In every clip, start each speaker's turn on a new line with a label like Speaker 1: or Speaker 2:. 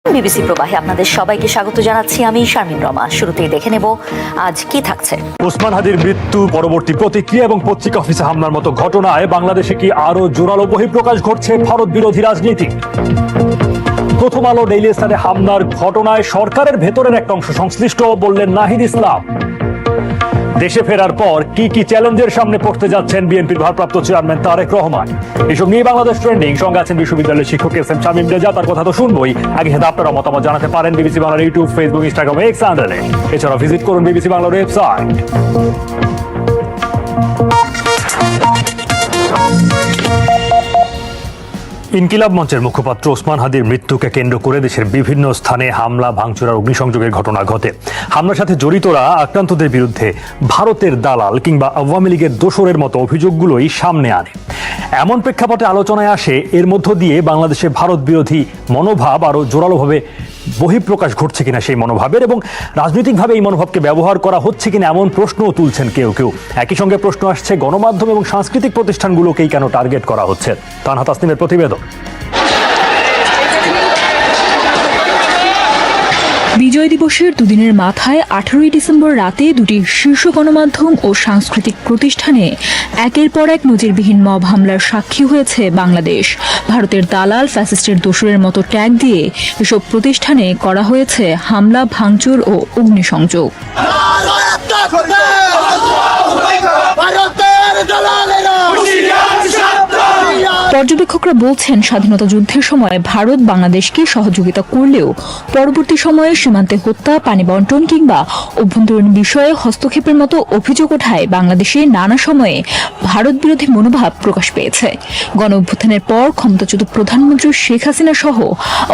Speaker 1: BBC প্রবাহে আপনাদের সবাইকে স্বাগত জানাচ্ছি আমি শারমিন রমা। শুরুতেই দেখে নেব আজ কি থাকছে।
Speaker 2: ওসমান হাদির মৃত্যু পরবর্তী প্রতিক্রিয়া এবং পত্রিকা অফিসে হামলার মতো ঘটনায় বাংলাদেশে কি আরো জোরালো বহিঃপ্রকাশ ঘটছে ভারত বিরোধী রাজনীতি? প্রথম আলো ডেইলি স্টারে হামলার ঘটনায় সরকারের ভেতরের একটা অংশ সংশ্লিষ্ট বললেন নাহিদ ইসলাম। দেশে ফেরার পর কি কি চ্যালেঞ্জের সামনে পড়তে যাচ্ছেন বিএনপির ভারপ্রাপ্ত চেয়ারম্যান তারেক রহমান? এসব নিয়ে বাংলাদেশ ট্রেন্ডিং। সঙ্গে আছেন বিশ্ববিদ্যালয়ের শিক্ষক এস এম শামীম রেজা। তার কথা তো শুনবই, আগে আপনারা মতামত জানাতে পারেন বিবিসি বাংলার ইউটিউব, ফেসবুক, ইনস্টাগ্রাম, এক্স হ্যান্ডেলে। এছাড়া ভিজিট করুন বিবিসি বাংলার ওয়েবসাইট। ইনকিলাব মঞ্চের মুখপাত্র ওসমান হাদির মৃত্যুকে কেন্দ্র করে দেশের বিভিন্ন স্থানে হামলা, ভাঙচুর আর অগ্নিসংযোগের ঘটনা ঘটে। হামলার সাথে জড়িতরা আক্রান্তদের বিরুদ্ধে ভারতের দালাল কিংবা আওয়ামী লীগের দোসরের মতো অভিযোগগুলোই সামনে আনে। এমন প্রেক্ষাপটে আলোচনায় আসে এর মধ্য দিয়ে বাংলাদেশে ভারত বিরোধী মনোভাব আরো জোরালোভাবে বহিঃপ্রকাশ ঘটছে কিনা সেই মনোভাবের, এবং রাজনৈতিকভাবে এই মনোভাবকে ব্যবহার করা হচ্ছে কিনা এমন প্রশ্নও তুলছেন কেউ কেউ। একই সঙ্গে প্রশ্ন আসছে গণমাধ্যম এবং সাংস্কৃতিক প্রতিষ্ঠানগুলোকেই কেন টার্গেট করা হচ্ছে। তানহা তাসনিমের প্রতিবেদন।
Speaker 3: বিজয় দিবসের দুদিনের মাথায় 18ই ডিসেম্বর রাতে দুটি শীর্ষ গণমাধ্যম ও সাংস্কৃতিক প্রতিষ্ঠানে একের পর এক নজিরবিহীন মব হামলার সাক্ষী হয়েছে বাংলাদেশ। ভারতের দালাল, ফ্যাসিস্টের দোসরের মতো ট্যাগ দিয়ে এসব প্রতিষ্ঠানে করা হয়েছে হামলা, ভাঙচুর ও অগ্নিসংযোগ। পর্যবেক্ষকরা বলছেন, স্বাধীনতা যুদ্ধের সময় ভারত বাংলাদেশকে সহযোগিতা করলেও পরবর্তী সময়ে সীমান্তে হত্যা, পানি বন্টন কিংবা অভ্যন্তরীণ বিষয়ে হস্তক্ষেপের মতো অভিযোগ ওঠায় বাংলাদেশে নানা সময়ে ভারত বিরোধী মনোভাব প্রকাশ পেয়েছে। গণ অভ্যুত্থানের পর ক্ষমতাচ্যুত প্রধানমন্ত্রী শেখ হাসিনা সহ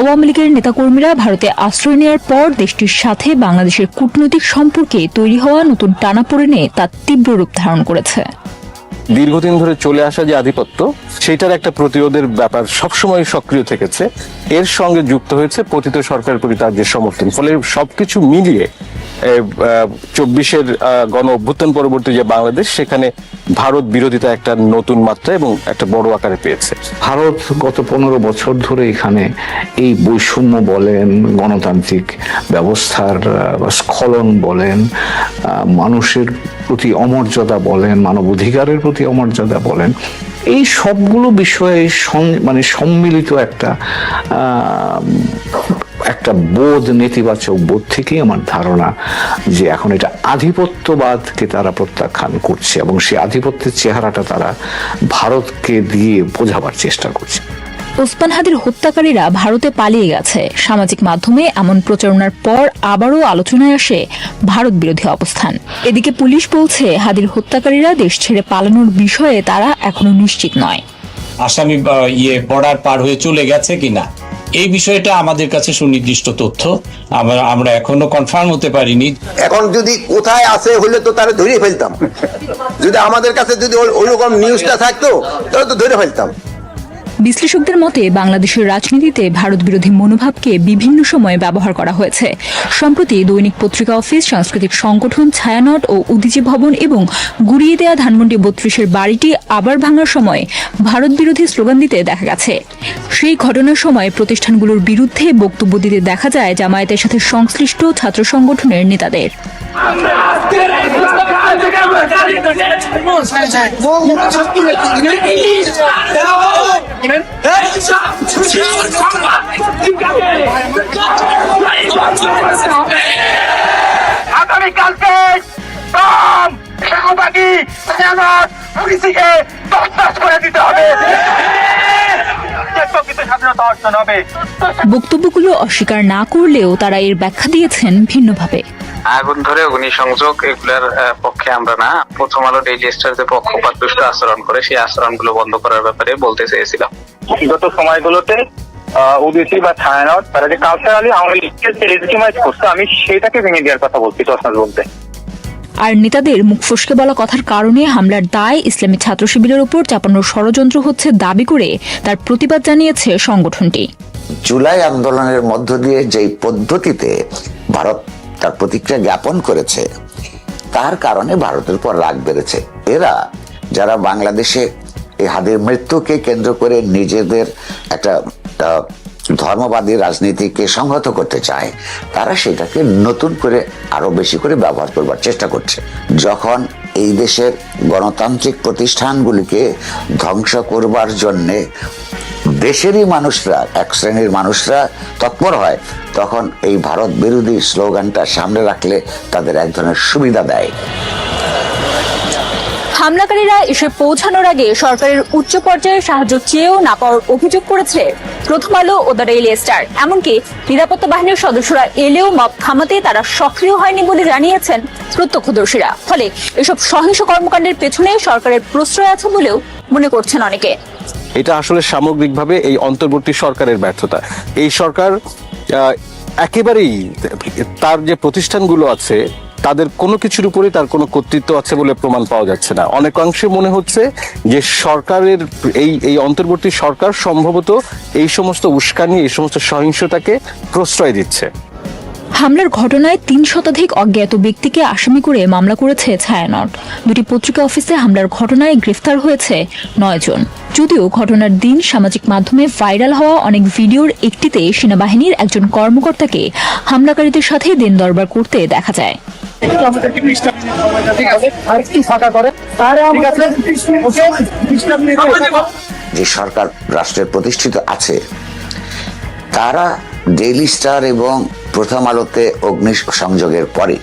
Speaker 3: আওয়ামী লীগের নেতাকর্মীরা ভারতে আশ্রয় নেওয়ার পর দেশটির সাথে বাংলাদেশের কূটনৈতিক সম্পর্কে তৈরি হওয়া নতুন টানাপোড়েনে তা তীব্র রূপ ধারণ করেছে।
Speaker 4: দীর্ঘদিন ধরে চলে আসা যে আধিপত্য, সেটার একটা প্রতিরোধের ব্যাপার সবসময় সক্রিয় থেকেছে। এর সঙ্গে যুক্ত হয়েছে পতিত সরকারের প্রতি তার যে সমর্থন। ফলে সবকিছু মিলিয়ে 24-এর গণ অভ্যুত্থান পরবর্তী যে বাংলাদেশ, সেখানে ভারত বিরোধিতা একটা নতুন মাত্রা এবং একটা বড় আকারে পেয়েছে।
Speaker 5: ভারত গত 15 বছর ধরে এখানে এই বৈষম্য বলেন, গণতান্ত্রিক ব্যবস্থার স্খলন বলেন, মানুষের প্রতি অমর্যাদা বলেন, মানবাধিকারের প্রতি অমর্যাদা বলেন, এই সবগুলো বিষয়ে মানে সম্মিলিত একটা বোধ, নেতিবাচক বোধ থেকেই আমার ধারণা যে এখন এটা আধিপত্যবাদকে তারা প্রত্যাখ্যান করছে এবং সেই আধিপত্যের চেহারাটা তারা ভারতকে দিয়ে বোঝাবার চেষ্টা করছে।
Speaker 3: ওসমান হাদির হত্যাকারীরা ভারতে পালিয়ে গেছে। সামাজিক মাধ্যমে এমন প্রচারণার পর আবারও আলোচনায় আসে ভারত বিরোধী অবস্থান। এদিকে পুলিশ বলছে, হাদির হত্যাকারীরা দেশ ছেড়ে পালানোর বিষয়ে তারা এখনো নিশ্চিত নয়।
Speaker 6: আসামি বর্ডার পার হয়ে চলে গেছে কিনা এই বিষয়টা আমাদের কাছে সুনির্দিষ্ট তথ্য আমরা এখনো কনফার্ম হতে পারিনি।
Speaker 7: এখন যদি কোথায় আছে হলে তো তারা ধরে ফেলতাম। যদি আমাদের কাছে যদি ওইরকম নিউজটা থাকতো তাহলে তো ধরে ফেলতাম।
Speaker 3: বিশ্লেষকদের মতে, বাংলাদেশের রাজনীতিতে ভারত বিরোধী মনোভাবকে বিভিন্ন সময়ে ব্যবহার করা হয়েছে। সম্প্রতি দৈনিক পত্রিকা অফিস, সাংস্কৃতিক সংগঠন ছায়ানট ও উদীচী ভবন এবং গুড়িয়ে দেয়া ধানমন্ডি 32-এর বাড়িটি আবার ভাঙার সময় ভারত বিরোধী স্লোগান দিতে দেখা গেছে। সেই ঘটনার সময় প্রতিষ্ঠানগুলোর বিরুদ্ধে বক্তব্য দিতে দেখা যায় জামায়াতের সাথে সংশ্লিষ্ট ছাত্র সংগঠনের নেতাদের।
Speaker 8: আগামীকালকে পুলিশকে করে দিতে হবে।
Speaker 3: বক্তব্যগুলো অস্বীকার না করলেও তারা এর ব্যাখ্যা দিয়েছেন ভিন্নভাবে।
Speaker 9: আগুন ধরে অগ্নিসংযোগ এগুলোর পক্ষে আমরা না, প্রথম আলো ডেইলি স্টার যে পক্ষপাতদুষ্ট আচরণ করে সেই আচরণগুলো বন্ধ করার ব্যাপারে বলতে চেয়েছিলাম।
Speaker 8: বিগত সময়গুলোতে ওবিসি বা ছায়ানট তারা যে কালচারালি আওয়ামী লীগকে লেজিটিমাইজ করছে, আমি সেটাকে ভেঙে দেওয়ার কথা বলছি তসনাদ বলতে।
Speaker 3: আর নেতাদের মুখ ফসকে বলা কথার কারণে হামলার দায় ইসলামী ছাত্র শিবিরের উপর চাপানোর ষড়যন্ত্র হচ্ছে দাবি করে তার প্রতিবাদ জানিয়েছে সংগঠনটি।
Speaker 7: জুলাই আন্দোলনের মধ্য দিয়ে যেই পদ্ধতিতে ভারত তার প্রতিক্রিয়া জ্ঞাপন করেছে, তার কারণে ভারতের পর রাগ বেড়েছে। এরা যারা বাংলাদেশে এই হাদির মৃত্যুকে কেন্দ্র করে নিজেদের একটা ধর্মবাদী রাজনীতিকে সংহত করতে চায়, তারা সেটাকে নতুন করে আরো বেশি করে ব্যবহার করবার চেষ্টা করছে। যখন এই দেশের গণতান্ত্রিক প্রতিষ্ঠানগুলিকে ধ্বংস করবার জন্যে দেশেরই মানুষরা, এক শ্রেণীর মানুষরা তৎপর হয়, তখন এই ভারত বিরোধী স্লোগানটা সামনে রাখলে তাদের এক ধরনের সুবিধা দেয়।
Speaker 3: হামলাকারীরা এসে পৌঁছানোর আগে সরকারের উচ্চ পর্যায়ে সাহায্য চেয়েও না পাওয়ার অভিযোগ করেছে প্রথম আলো ও দ্য ডেইলি স্টার। এমনকি নিরাপত্তা বাহিনীর সদস্যরা এলেও মব থামাতে তারা সক্রিয় হয়নি বলে জানিয়েছেন প্রত্যক্ষদর্শীরা। ফলে এসব সহিংস কর্মকাণ্ডের পেছনে সরকারের প্রশ্রয় আছে বলেও মনে করছেন অনেকে।
Speaker 4: এটা আসলে সামগ্রিকভাবে এই অন্তর্বর্তী সরকারের ব্যর্থতা। এই সরকার একেবারেই তার যে প্রতিষ্ঠানগুলো আছে তাদের কোনো কিছুর উপরে তার কোনো কর্তৃত্ব আছে বলে প্রমাণ পাওয়া যাচ্ছে না। অনেকাংশে মনে হচ্ছে যে সরকারের এই অন্তর্বর্তী সরকার সম্ভবত এই সমস্ত উস্কানি, এই সমস্ত সহিংসতাকে প্রশ্রয় দিচ্ছে।
Speaker 3: হামলার ঘটনায় ৩ শতাধিক অজ্ঞাত ব্যক্তিকে আসামি করে মামলা করেছে ছায়ানট। দুটি পত্রিকা অফিসে হামলার ঘটনায় গ্রেফতার হয়েছে ৯ জন। যদিও ঘটনার দিন সামাজিক মাধ্যমে ভাইরাল হওয়া অনেক ভিডিওর একটিতে সেনাবাহিনীর একজন কর্মকর্তাকে হামলাকারীদের সাথে দিন দরবার করতে দেখা যায়।
Speaker 7: যে সরকার রাষ্ট্রের প্রতিষ্ঠিত আছে, তারা ডেইলি স্টার এবং প্রথম আলোতে অগ্নি সংযোগের পরে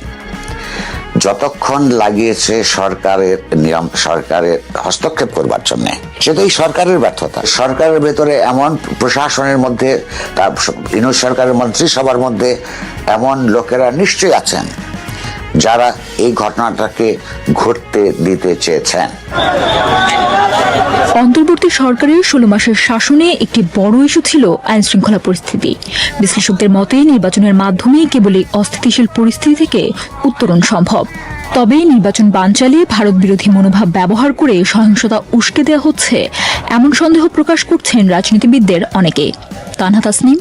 Speaker 7: যতক্ষণ লাগিয়েছে সরকারের হস্তক্ষেপ করবার জন্য, সেটা এই সরকারের ব্যর্থতা। সরকারের ভেতরে এমন প্রশাসনের মধ্যে, তার ইউনিট সরকারের মন্ত্রিসভার মধ্যে এমন লোকেরা নিশ্চয়ই আছেন যারা এই ঘটনাটাকে ঘটতে দিতে চেয়েছেন।
Speaker 3: অন্তর্বর্তী সরকারের 16 মাসের শাসনে একটি বড় ইস্যু ছিল আইন শৃঙ্খলা পরিস্থিতি। বিশ্লেষকদের মতে নির্বাচনের মাধ্যমে কেবল এই অস্থিতিশীল পরিস্থিতি থেকে উত্তরণ সম্ভব। তবে নির্বাচন বানচালে ভারত বিরোধী মনোভাব ব্যবহার করে সহিংসতা উস্কে দেওয়া হচ্ছে, এমন সন্দেহ প্রকাশ করছেন রাজনীতিবিদদের অনেকে। Tanha Tasnim,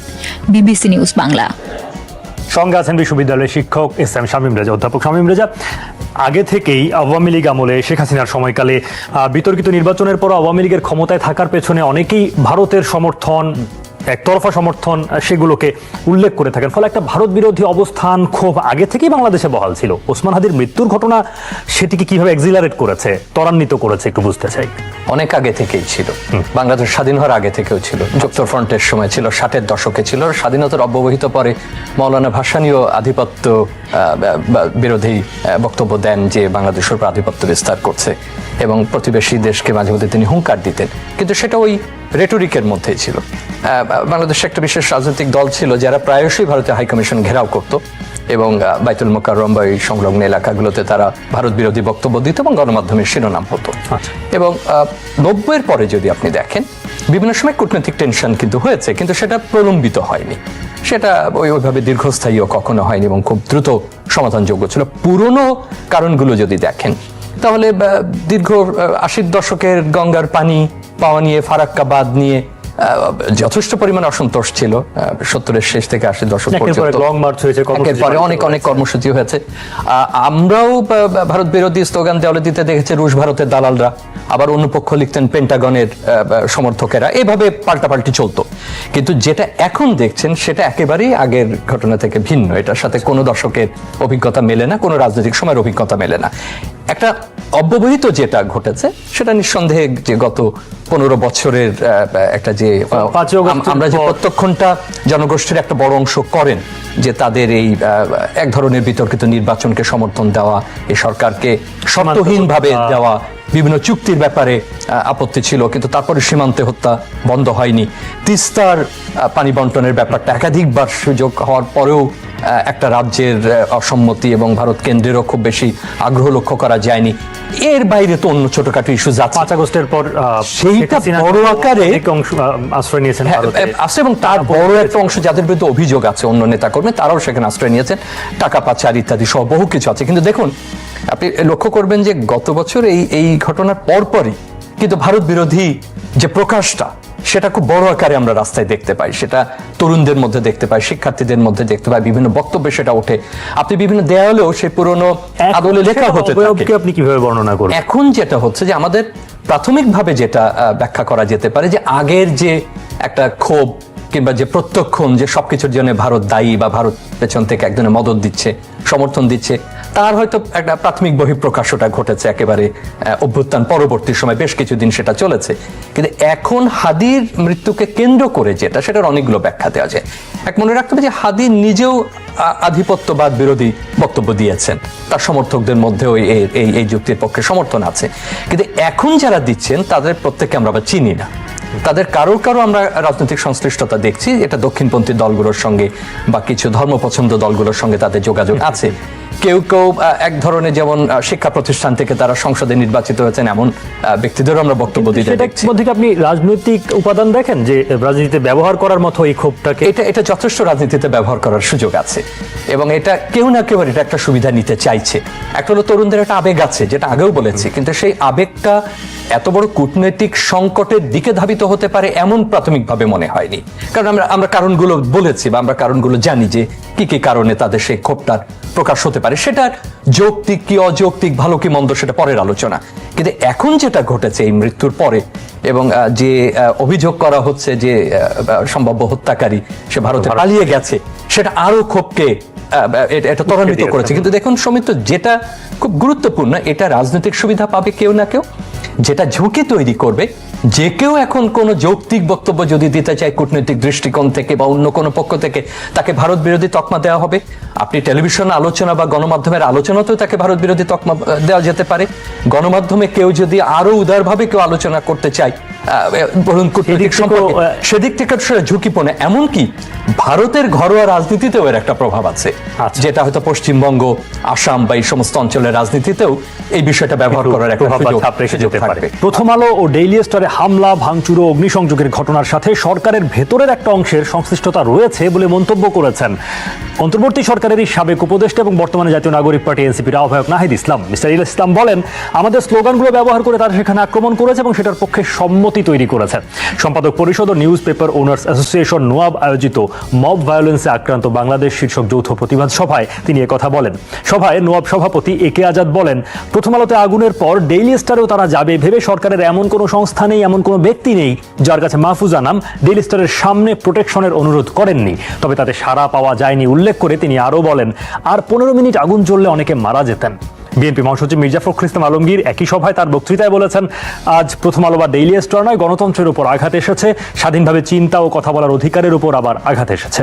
Speaker 3: BBC news Bangla.
Speaker 2: সঙ্গে আছেন বিশ্ববিদ্যালয়ের শিক্ষক এস.এম. শামীম রেজা। অধ্যাপক শামীম রেজা, আগে থেকেই আওয়ামী লীগ আমলে শেখ হাসিনার সময়কালে বিতর্কিত নির্বাচনের পর আওয়ামী লীগের ক্ষমতায় থাকার পেছনে অনেকেই ভারতের সমর্থন, একতরফা সমর্থন, সেগুলোকে উল্লেখ করে থাকেন। ফলে একটা ভারত বিরোধী অবস্থান খুব আগে থেকেই বাংলাদেশে বহাল ছিল। ওসমান হাদির মৃত্যুর ঘটনা সেটিকে কিভাবে এক্সিলারেট করেছে, ত্বরান্বিত করেছে, একটু বুঝতে চাই।
Speaker 10: অনেক আগে থেকেই ছিল, বাংলাদেশ স্বাধীন হওয়ার আগে থেকেও ছিল, যুক্তফ্রন্টের সময় ছিল, 60-এর দশকে ছিল। স্বাধীনতার অব্যবহিত পরে মৌলানা ভাসানীও আধিপত্য বিরোধী বক্তব্য দেন যে বাংলাদেশের উপর আধিপত্য বিস্তার করছে, এবং প্রতিবেশী দেশকে মাঝে মধ্যে তিনি হুঙ্কার দিতেন। কিন্তু সেটা ওই রেটরিকের মধ্যেই ছিল। বাংলাদেশে একটা বিশেষ রাজনৈতিক দল ছিল যারা প্রায়শই ভারতীয় হাইকমিশন ঘেরাও করত এবং বাইতুল মোকাররম বা এই সংলগ্ন এলাকাগুলোতে তারা ভারত বিরোধী বক্তব্য দিত এবং গণমাধ্যমের শিরোনাম হতো। এবং 90-এর পরে যদি আপনি দেখেন, বিভিন্ন সময় কূটনৈতিক টেনশন কিন্তু হয়েছে, কিন্তু সেটা প্রলম্বিত হয়নি, সেটা ওইভাবে দীর্ঘস্থায়ীও কখনো হয়নি এবং খুব দ্রুত সমাধানযোগ্য ছিল। পুরনো কারণগুলো যদি দেখেন, তাহলে দীর্ঘ 80-র দশকের গঙ্গার পানি পাওয়া নিয়ে, ফারাক্কা বাঁধ নিয়ে যথেষ্ট পরিমাণ অসন্তোষ ছিল। 70-এর শেষ থেকে 80-র দশক পর্যন্ত এরপরে অনেক অনেক কর্মসূচি হয়েছে। আমরাও ভারত বিরোধী স্লোগান দেওয়ালে দিতে দেখেছি রুশ ভারতের দালালরা, আবার অন্য পক্ষ লিখতেন পেন্টাগনের সমর্থকেরা, এভাবে পাল্টাপাল্টি চলতো। কিন্তু যেটা এখন দেখছেন সেটা একেবারেই আগের ঘটনা থেকে ভিন্ন। এটার সাথে কোনো দশকের অভিজ্ঞতা মেলে না, কোনো রাজনৈতিক সময়ের অভিজ্ঞতা মেলে না। একটা অব্যবহিত যেটা ঘটেছে সেটা নিঃসন্দেহে যে গত 15 বছরের একটা যে আমরা যে প্রত্যক্ষণটা জনগোষ্ঠীর একটা বড় অংশ করেন যে তাদের এই এক ধরনের বিতর্কিত নির্বাচনকে সমর্থন দেওয়া, এই সরকারকে শর্তহীনভাবে দেওয়া, বিভিন্ন চুক্তির ব্যাপারে আপত্তি ছিল, কিন্তু তারপরে সীমান্তে হত্যা বন্ধ হয়নি। তিস্তার পানি বন্টনের ব্যাপারটা একাধিকবার সুযোগ হওয়ার পরেও একটা রাজ্যের অসম্মতি এবং ভারত কেন্দ্রেরও খুব বেশি আগ্রহ লক্ষ্য করা যায়নি। এর বাইরে তো অন্য ছোটখাটো ইস্যু যাচ্ছে।
Speaker 2: 5 আগস্টের পর
Speaker 10: সেইটা বড় আকারে
Speaker 2: আশ্রয় নিয়েছেন
Speaker 10: এবং তার বড় একটা অংশ যাদের বিরুদ্ধে অভিযোগ আছে, অন্য নেতাকর্মী, তারাও সেখানে আশ্রয় নিয়েছেন। টাকা পাচার ইত্যাদি সহ বহু কিছু আছে। কিন্তু দেখুন, আপনি লক্ষ্য করবেন যে গত বছর এই ঘটনার পরপরই কিন্তু ভারত বিরোধী যে প্রকাশটা, সেটা খুব বড় আকারে আমরা রাস্তায় দেখতে পাই। সেটা তরুণদের মধ্যে দেখতে পাই, শিক্ষার্থীদের মধ্যে দেখতে পাই, বিভিন্ন বক্তব্যে সেটা ওঠে। আপনি বিভিন্ন দেয়ালেও সেই পুরনো আদলে লেখা হতে থাকে।
Speaker 2: আপনি কিভাবে বর্ণনা করবেন?
Speaker 10: এখন যেটা হচ্ছে যে আমাদের প্রাথমিকভাবে যেটা ব্যাখ্যা করা যেতে পারে যে আগের যে একটা ক্ষোভ কিংবা যে প্রত্যক্ষণ যে সবকিছুর জন্য ভারত দায়ী বা ভারত পেছন থেকে একজনের মদত দিচ্ছে, সমর্থন দিচ্ছে, তার হয়তো একটা প্রাথমিক বহিঃপ্রকাশটা ঘটেছে একেবারে অভ্যুত্থান পরবর্তী সময়, বেশ কিছুদিন সেটা চলেছে। কিন্তু এখন হাদির মৃত্যুকে কেন্দ্র করে যেটা, সেটার অনেকগুলো ব্যাখ্যা দেওয়া যায়। এক মনে রাখতে হবে যে হাদি নিজেও আধিপত্যবাদ বিরোধী বক্তব্য দিয়েছেন, তার সমর্থকদের মধ্যেও এই যুক্তির পক্ষে সমর্থন আছে। কিন্তু এখন যারা দিচ্ছেন তাদের প্রত্যেককে আমরা আবার চিনি না, তাদের কারো আমরা রাজনৈতিক সংশ্লিষ্টতা দেখছি, এটা দক্ষিণপন্থী দলগুলোর সঙ্গে বা কিছু ধর্মপছন্দ দলগুলোর সঙ্গে তাদের যোগাযোগ আছে। কেউ কেউ এক ধরনের, যেমন শিক্ষা প্রতিষ্ঠান থেকে তারা সংসদে নির্বাচিত হয়েছেন এমন ব্যক্তিদেরও আমরা বক্তব্য দিতে দেখছি।
Speaker 2: মধ্যে আপনি রাজনৈতিক উপাদান দেখেন যে রাজনীতিতে ব্যবহার করার মতো এই ক্ষোভটাকে?
Speaker 10: এটা যথেষ্ট রাজনীতিতে ব্যবহার করার সুযোগ আছে, এবং এটা কেউ না কেউ এটা একটা সুবিধা নিতে চাইছে। একটা হলো তরুণদের একটা আবেগ আছে, যেটা আগেও বলেছি, কিন্তু সেই আবেগটা এত বড় কূটনৈতিক সংকটের দিকে ধাবিত হতে পারে এমন প্রাথমিকভাবে মনে হয়নি। কারণ আমরা কারণগুলো বলেছি বা আমরা কারণগুলো জানি যে কি কি কারণে তাদের সেই ক্ষোভটার প্রকাশ হতে পারে। সেটার যৌক্তিক কি অযৌক্তিক, ভালো কি মন্দ, সেটা পরের আলোচনা। কিন্তু এখন যেটা ঘটেছে এই মৃত্যুর পরে, এবং যে অভিযোগ করা হচ্ছে যে সম্ভাব্য হত্যাকারী সে ভারতে পালিয়ে গেছে, সেটা আরো ক্ষোভকে এটা ত্বরান্বিত করেছে। কিন্তু দেখুন সৌমিত্র, যেটা খুব গুরুত্বপূর্ণ, এটা রাজনৈতিক সুবিধা পাবে কেউ না কেউ, যেটা ঝুঁকি তৈরি করবে। যে কেউ এখন কোন যৌক্তিক বক্তব্য যদি দিতে চায় কূটনৈতিক দৃষ্টিকোণ থেকে বা অন্য কোনো পক্ষ থেকে, তাকে ভারত বিরোধী তকমা দেওয়া হবে। আপনি টেলিভিশন আলোচনা বা গণমাধ্যমের আলোচনাতেও তাকে ভারত বিরোধী তকমা দেওয়া যেতে পারে। গণমাধ্যমে কেউ যদি আরো উদারভাবে কেউ আলোচনা করতে চায় বলুন কূটনৈতিক সম্পর্কে, সেদিক থেকে সেটা ঝুঁকিপূর্ণ। এমনকি ভারতের ঘরোয়া রাজনীতিতেও এর একটা প্রভাব আছে, যেটা হয়তো পশ্চিমবঙ্গ, আসাম বা এই সমস্ত অঞ্চলের রাজনীতিতেও এই বিষয়টা ব্যবহার করার একটা সুযোগ থাকবে।
Speaker 2: প্রথম আলো ও ডেইলি স্টারে হামলা, ভাঙচুর ও অগ্নিসংযোগের ঘটনার সাথে সরকারের ভেতরের একটা অংশের সংশ্লিষ্টতা রয়েছে বলে মন্তব্য করেছেন অন্তর্বর্তী সরকারেরই সাবেক উপদেষ্টা এবং বর্তমানে জাতীয় নাগরিক পার্টি এনসিপির আহ্বায়ক নাহিদ ইসলাম। মিস্টার ইসলাম বলেন, আমাদের স্লোগানগুলো ব্যবহার করে তারা সেখানে আক্রমণ করেছে এবং সেটার পক্ষে সম্মতি তৈরি করেছে। সম্পাদক পরিষদ ও news paper owners association NOAB আয়োজিত মব ভায়োলেন্সে আক্রান্ত বাংলাদেশ শীর্ষক যৌথ প্রতিবাদ সভায় তিনি কথা বলেন। সভায় নোয়াব সভাপতি একে আজাদ বলেন, প্রথম আলোতে আগুনের পর ডেইলি স্টারেও তারা যাবে ভেবে সরকারের এমন কোনো সংস্থা নেই, এমন কোনো ব্যক্তি নেই যার কাছে মাহফুজা নাম ডেইলি স্টারের সামনে প্রোটেকশনের অনুরোধ করেননি, তবে তাতে সাড়া পাওয়া যায়নি উল্লেখ করে তিনি আরও বলেন, আর 15 মিনিট আগুন জ্বললে অনেকে মারা যেতেন। বিএনপি মহাসচিব মির্জা ফখরুল ইসলাম আলমগীর একই সভায় তার বক্তৃতায় বলেছেন, আজ প্রথম আলো বা ডেইলি স্টার নয়, গণতন্ত্রের উপর আঘাত এসেছে, স্বাধীনভাবে চিন্তা ও কথা বলার অধিকারের উপর আবার আঘাত এসেছে।